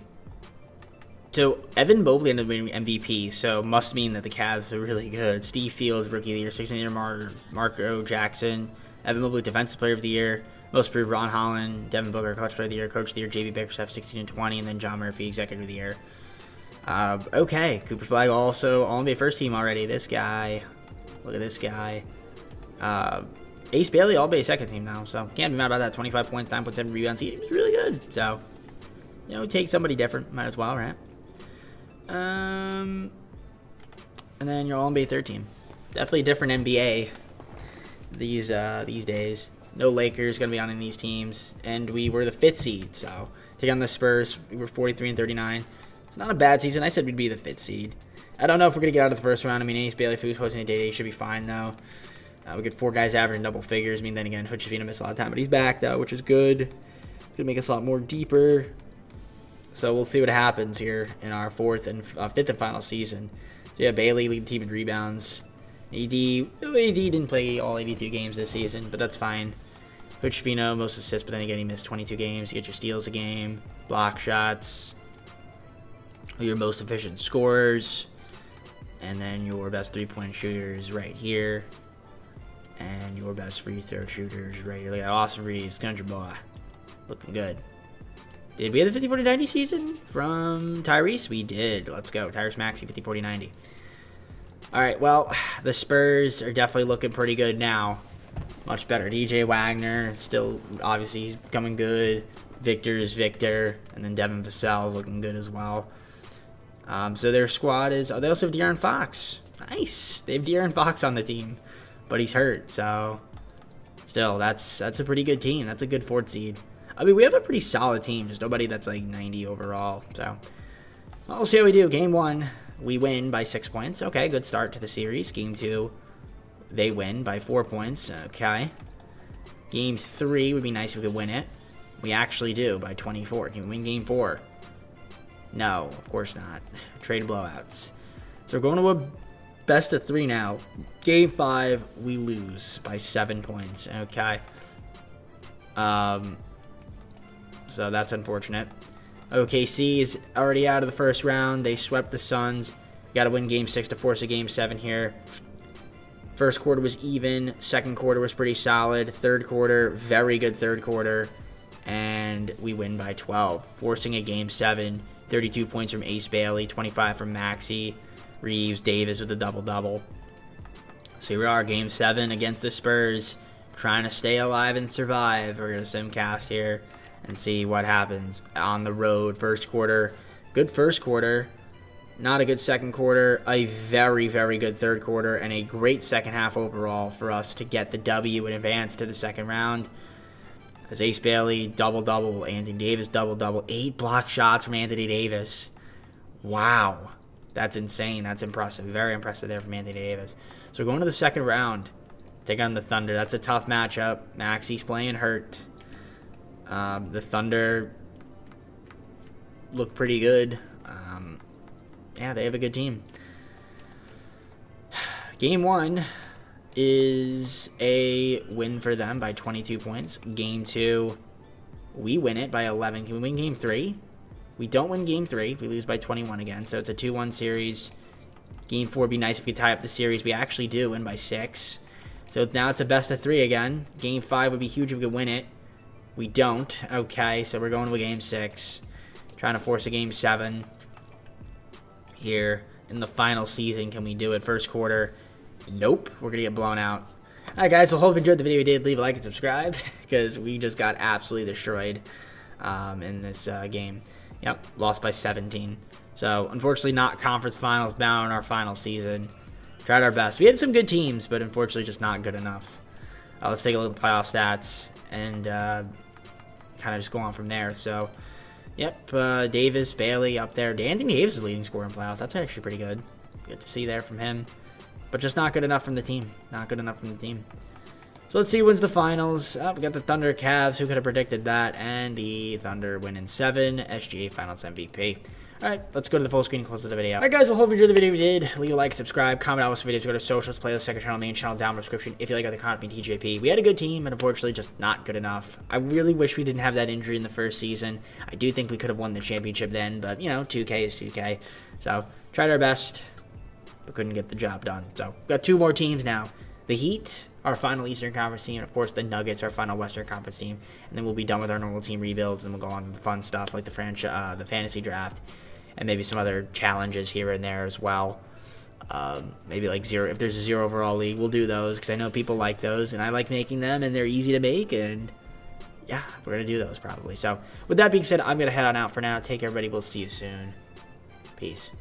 So Evan Mobley ended up being MVP, so must mean that the Cavs are really good. Steve Fields, Rookie of the Year, 16th year, Marco Jackson. Evan Mobley, Defensive Player of the Year. Most Improved, Ron Holland. Devin Booker, Coach Player of the Year. Coach of the Year, JB Bickerstaff, 16 and 20. And then John Murphy, Executive of the Year. Okay. Cooper Flag also All-NBA first team already. This guy. Look at this guy. Ace Bailey, All-NBA second team now. So, can't be mad about that. 25 points, 9.7 rebounds. He was really good. So, you know, take somebody different. Might as well, right? And then your All-NBA third team. Definitely a different NBA. These days. No Lakers going to be on any of these teams. And we were the 5th seed. So, take on the Spurs. We were 43 and 39. It's not a bad season. I said we'd be the 5th seed. I don't know if we're going to get out of the first round. I mean, Ace Bailey, Foos, posting a day should be fine, though. We get 4 guys averaging double figures. I mean, then again, Hood-Schifino missed a lot of time. But he's back, though, which is good. It's going to make us a lot more deeper. So, we'll see what happens here in our 5th and final season. So, yeah, Bailey lead the team in rebounds. AD didn't play all 82 games this season, but that's fine. Hood-Schifino, most assists, but then again, he missed 22 games. You get your steals a game, block shots, your most efficient scorers, and then your best three-point shooters right here, and your best free throw shooters right here. Look at Austin Reeves, country boy, looking good. Did we have the 50-40-90 season from Tyrese? We did. Let's go. Tyrese Maxey, 50-40-90. All right, well, the Spurs are definitely looking pretty good now. Much better. DJ Wagner, still, obviously, he's coming good. Victor is Victor. And then Devin Vassell is looking good as well. So their squad is... Oh, they also have De'Aaron Fox. Nice. They have De'Aaron Fox on the team. But he's hurt, so... Still, that's a pretty good team. That's a good 4th seed. I mean, we have a pretty solid team. Just nobody that's like 90 overall. So, well, we'll see how we do. Game 1. We win by 6 points. Okay, good start to the series. Game 2, they win by 4 points. Okay. Game 3 would be nice if we could win it. We actually do by 24. Can we win Game 4? No, of course not. Trade blowouts. So we're going to a best of 3 now. Game 5, we lose by 7 points. Okay. So that's unfortunate. OKC is already out of the first round. They swept the Suns. Got to win game 6 to force a game 7 here. First quarter was even. Second quarter was pretty solid. Third quarter, very good third quarter. And we win by 12, forcing a game 7. 32 points from Ace Bailey, 25 from Maxey, Reeves, Davis with a double-double. So here we are, game 7 against the Spurs, trying to stay alive and survive. We're going to simcast here and see what happens on the road. First quarter, good first quarter. Not a good second quarter, a very, very good third quarter, and a great second half overall for us to get the W and advance to the second round. As Ace Bailey, double-double, Anthony Davis, double-double, 8 block shots from Anthony Davis. Wow. That's insane. That's impressive. Very impressive there from Anthony Davis. So we're going to the second round. Take on the Thunder. That's a tough matchup. Maxey's playing hurt. The Thunder look pretty good. Yeah, they have a good team. Game 1 is a win for them by 22 points. Game 2, we win it by 11. Can we win Game 3? We don't win Game 3. We lose by 21 again. So it's a 2-1 series. Game 4 would be nice if we tie up the series. We actually do win by 6. So now it's a best of 3 again. Game 5 would be huge if we could win it. We don't. Okay, so we're going to a Game 6. Trying to force a Game 7 here in the final season. Can we do it? First quarter. Nope. We're going to get blown out. All right, guys. So hope you enjoyed the video. If you did, leave a like and subscribe because we just got absolutely destroyed in this game. Yep. Lost by 17. So, unfortunately, not conference finals bound in our final season. Tried our best. We had some good teams, but unfortunately just not good enough. Let's take a look at the playoff stats and kind of just go on from there. So, yep, Davis, Bailey up there. Anthony Davis is leading scorer in playoffs. That's actually pretty good. Good to see there from him. But just not good enough from the team. Not good enough from the team. So let's see who wins the finals. We got the Thunder Cavs. Who could have predicted that? And the Thunder win in 7. SGA Finals MVP. Alright, let's go to the full screen and close the video. Alright guys, I hope you enjoyed the video. If you did, leave a like, subscribe, comment out with videos, go to socials, playlist, second channel, main channel, down in the description if you like other content from TJP. We had a good team, and unfortunately just not good enough. I really wish we didn't have that injury in the first season. I do think we could have won the championship then, but, you know, 2K is 2K. So, tried our best, but couldn't get the job done. So, got 2 more teams now. The Heat, our final Eastern Conference team, and of course the Nuggets, our final Western Conference team. And then we'll be done with our normal team rebuilds, and we'll go on to the fun stuff like the fantasy draft. And maybe some other challenges here and there as well. Maybe like 0. If there's a 0 overall league, we'll do those because I know people like those, and I like making them, and they're easy to make. And yeah, we're gonna do those probably. So with that being said, I'm gonna head on out for now. Take care, everybody. We'll see you soon. Peace.